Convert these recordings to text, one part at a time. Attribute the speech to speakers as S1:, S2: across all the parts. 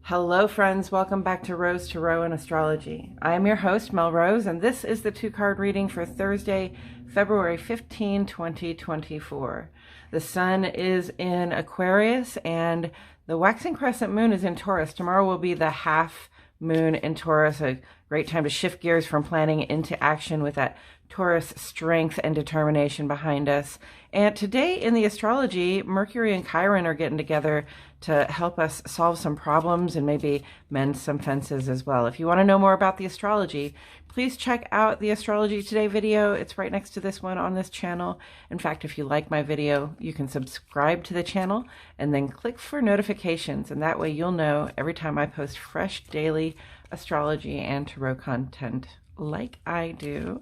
S1: Hello friends, welcome back to Rose Tarot and Astrology. I am your host, Mel Rose, and this is the two-card reading for Thursday, February 15, 2024. The sun is in Aquarius and the waxing crescent moon is in Taurus. Tomorrow will be the half moon in Taurus, a great time to shift gears from planning into action with that Taurus strength and determination behind us. And today in the astrology, Mercury and Chiron are getting together to help us solve some problems and maybe mend some fences as well. If you want to know more about the astrology, please check out the Astrology Today video. It's right next to this one on this channel. In fact, if you like my video, you can subscribe to the channel and then click for notifications. And that way you'll know every time I post fresh daily astrology and tarot content like I do.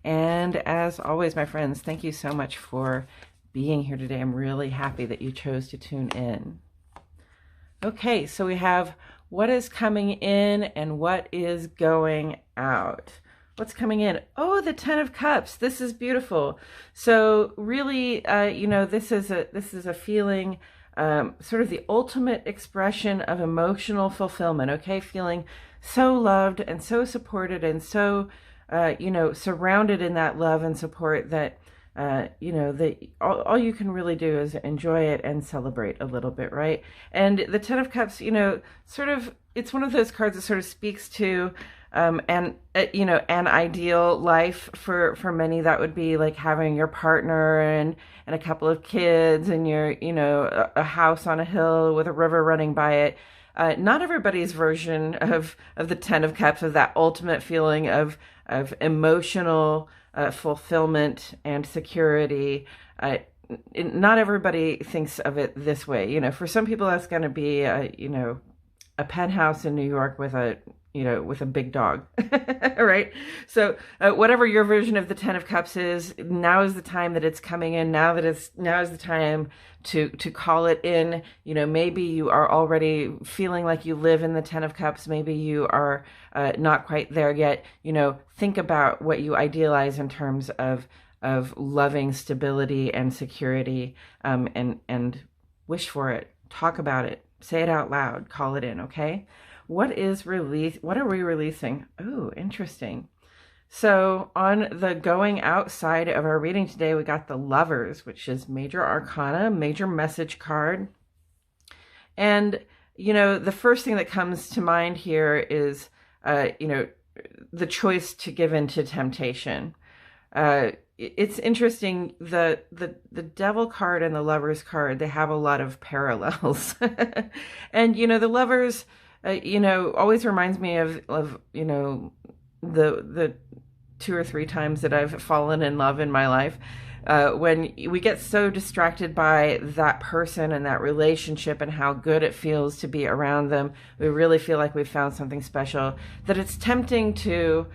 S1: And as always, my friends, thank you so much for being here today. I'm really happy that you chose to tune in. Okay, so we have what is coming in and what is going out. What's coming in? Oh, the Ten of Cups. This is beautiful. So really, this is a feeling, sort of the ultimate expression of emotional fulfillment. Okay, feeling so loved and so supported and so, surrounded in that love and support that, all you can really do is enjoy it and celebrate a little bit, right? And the Ten of Cups, it's one of those cards that sort of speaks to an ideal life for many. That would be like having your partner and a couple of kids and a house on a hill with a river running by it. Not everybody's version of the Ten of Cups, of that ultimate feeling of emotional fulfillment and security. Not everybody thinks of it this way. For some people, that's going to be a penthouse in New York with a big dog, right? So whatever your version of the Ten of Cups is, now is the time that it's coming in. Now is the time to call it in. Maybe you are already feeling like you live in the Ten of Cups. Maybe you are not quite there yet. Think about what you idealize in terms of loving stability and security, and wish for it. Talk about it. Say it out loud. Call it in. Okay. What are we releasing? Oh, interesting. So on the going outside of our reading today, we got the Lovers, which is major arcana, major message card. And, the first thing that comes to mind here is, the choice to give in to temptation. It's interesting, the Devil card and the Lovers card, they have a lot of parallels. And, the Lovers, always reminds me of the 2 or 3 times that I've fallen in love in my life, when we get so distracted by that person and that relationship and how good it feels to be around them. We really feel like we've found something special, that it's tempting to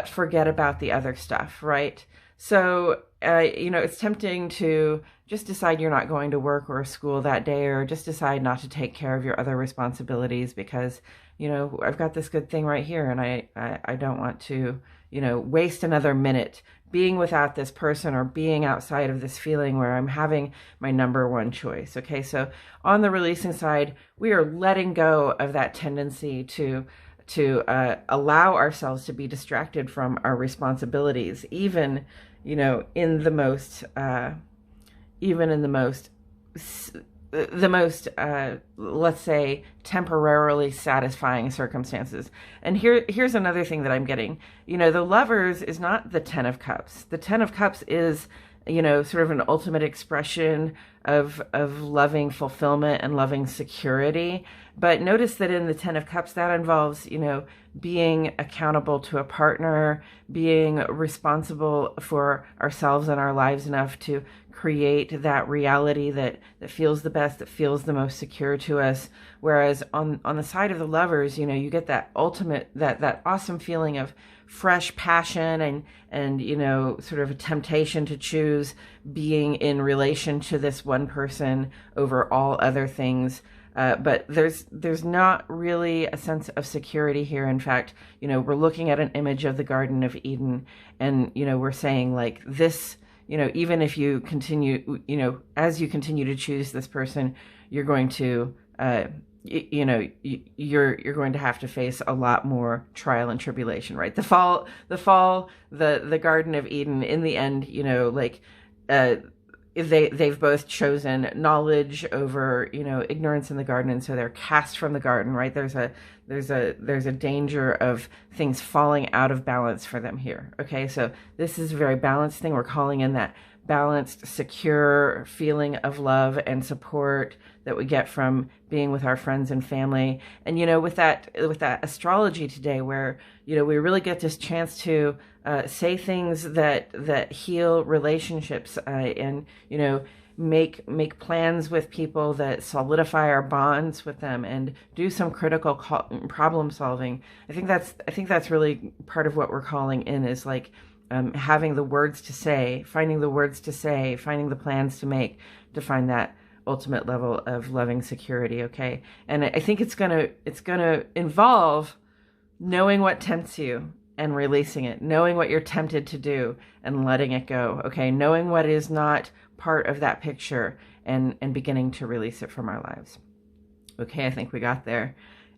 S1: forget about the other stuff, right? So, it's tempting to just decide you're not going to work or school that day, or just decide not to take care of your other responsibilities because, I've got this good thing right here and I don't want to, waste another minute being without this person or being outside of this feeling where I'm having my number one choice. Okay, so on the releasing side, we are letting go of that tendency to allow ourselves to be distracted from our responsibilities, even in the most let's say temporarily satisfying circumstances. And here's another thing that I'm getting. The Lovers is not the Ten of Cups. The Ten of Cups is sort of an ultimate expression of loving fulfillment and loving security. But notice that in the Ten of Cups, that involves, being accountable to a partner, being responsible for ourselves and our lives enough to create that reality that feels the best, that feels the most secure to us. Whereas on the side of the Lovers, you get that ultimate, that awesome feeling of fresh passion and sort of a temptation to choose being in relation to this one person over all other things. But there's not really a sense of security here. In fact, we're looking at an image of the Garden of Eden, and, we're saying like this, even if you continue, as you continue to choose this person, you're going to you're going to have to face a lot more trial and tribulation, right? The Garden of Eden, in the end, they've both chosen knowledge over, ignorance in the garden, and so they're cast from the garden, right? There's a danger of things falling out of balance for them here. Okay, so this is a very balanced thing. We're calling in that balanced, secure feeling of love and support that we get from being with our friends and family. And with that astrology today, where we really get this chance to say things that heal relationships, and make plans with people that solidify our bonds with them, and do some critical problem solving. I think that's really part of what we're calling in, is like having the words to say, finding the words to say, finding the plans to make, to find that ultimate level of loving security. Okay, and I think it's gonna involve knowing what tempts you and releasing it, knowing what you're tempted to do and letting it go. Okay, knowing what is not part of that picture and beginning to release it from our lives. Okay, I think we got there.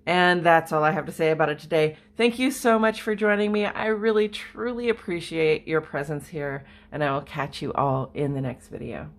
S1: And that's all I have to say about it today. Thank you so much for joining me. I really, truly appreciate your presence here, and I will catch you all in the next video.